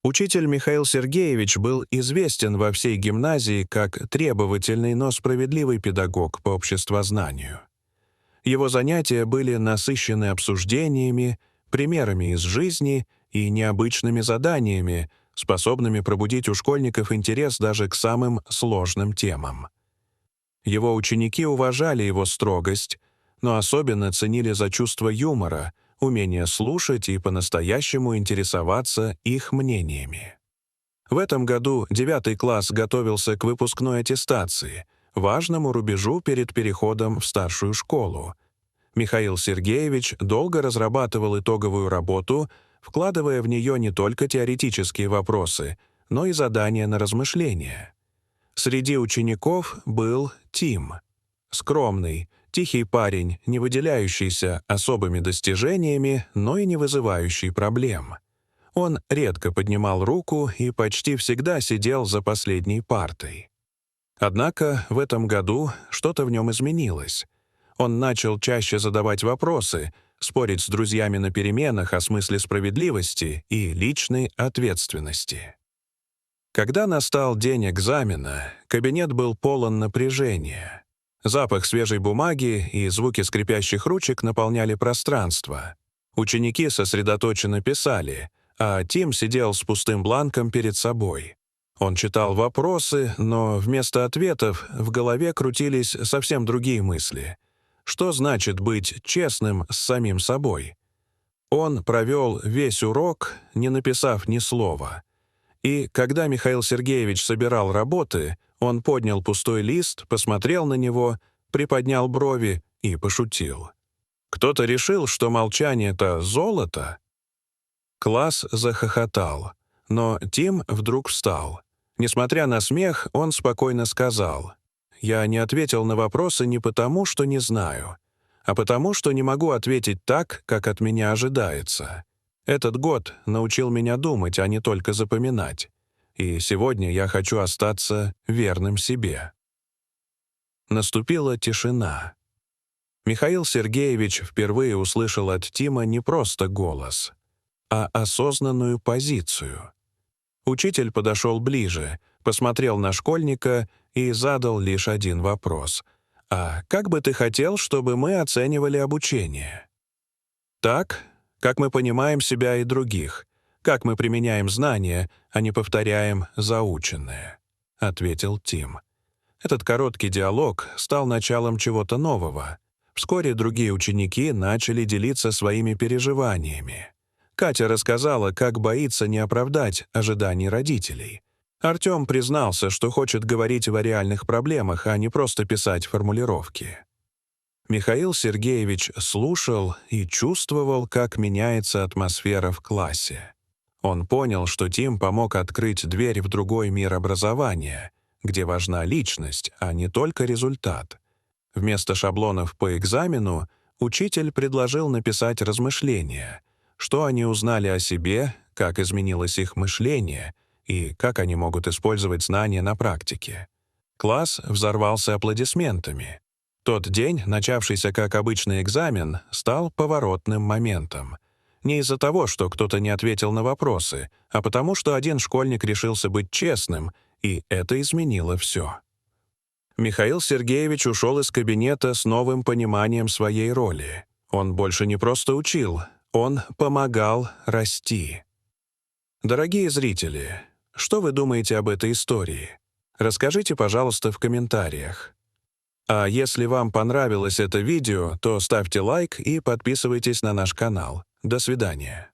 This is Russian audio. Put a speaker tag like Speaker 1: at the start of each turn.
Speaker 1: Учитель Михаил Сергеевич был известен во всей гимназии как требовательный, но справедливый педагог по обществознанию. Его занятия были насыщены обсуждениями, примерами из жизни и необычными заданиями, способными пробудить у школьников интерес даже к самым сложным темам. Его ученики уважали его строгость, но особенно ценили за чувство юмора, умение слушать и по-настоящему интересоваться их мнениями. В этом году 9 класс готовился к выпускной аттестации, важному рубежу перед переходом в старшую школу. Михаил Сергеевич долго разрабатывал итоговую работу, вкладывая в нее не только теоретические вопросы, но и задания на размышления. Среди учеников был Тим. Скромный, тихий парень, не выделяющийся особыми достижениями, но и не вызывающий проблем. Он редко поднимал руку и почти всегда сидел за последней партой. Однако в этом году что-то в нем изменилось. Он начал чаще задавать вопросы, спорить с друзьями на переменах о смысле справедливости и личной ответственности. Когда настал день экзамена, кабинет был полон напряжения. Запах свежей бумаги и звуки скрипящих ручек наполняли пространство. Ученики сосредоточенно писали, а Тим сидел с пустым бланком перед собой. Он читал вопросы, но вместо ответов в голове крутились совсем другие мысли. Что значит быть честным с самим собой? Он провел весь урок, не написав ни слова. И когда Михаил Сергеевич собирал работы, он поднял пустой лист, посмотрел на него, приподнял брови и пошутил. Кто-то решил, что молчание — это золото? Класс захохотал, но Тим вдруг встал. Несмотря на смех, он спокойно сказал: «Я не ответил на вопросы не потому, что не знаю, а потому, что не могу ответить так, как от меня ожидается. Этот год научил меня думать, а не только запоминать. И сегодня я хочу остаться верным себе». Наступила тишина. Михаил Сергеевич впервые услышал от Тима не просто голос, а осознанную позицию. Учитель подошел ближе, посмотрел на школьника и задал лишь один вопрос. «А как бы ты хотел, чтобы мы оценивали обучение?» «Так, как мы понимаем себя и других, как мы применяем знания, а не повторяем заученное», — ответил Тим. Этот короткий диалог стал началом чего-то нового. Вскоре другие ученики начали делиться своими переживаниями. Катя рассказала, как боится не оправдать ожиданий родителей. Артем признался, что хочет говорить о реальных проблемах, а не просто писать формулировки. Михаил Сергеевич слушал и чувствовал, как меняется атмосфера в классе. Он понял, что Тим помог открыть дверь в другой мир образования, где важна личность, а не только результат. Вместо шаблонов по экзамену учитель предложил написать размышления, что они узнали о себе, как изменилось их мышление и как они могут использовать знания на практике. Класс взорвался аплодисментами. Тот день, начавшийся как обычный экзамен, стал поворотным моментом. Не из-за того, что кто-то не ответил на вопросы, а потому что один школьник решился быть честным, и это изменило все. Михаил Сергеевич ушел из кабинета с новым пониманием своей роли. Он больше не просто учил, он помогал расти. Дорогие зрители, что вы думаете об этой истории? Расскажите, пожалуйста, в комментариях. А если вам понравилось это видео, то ставьте лайк и подписывайтесь на наш канал. До свидания.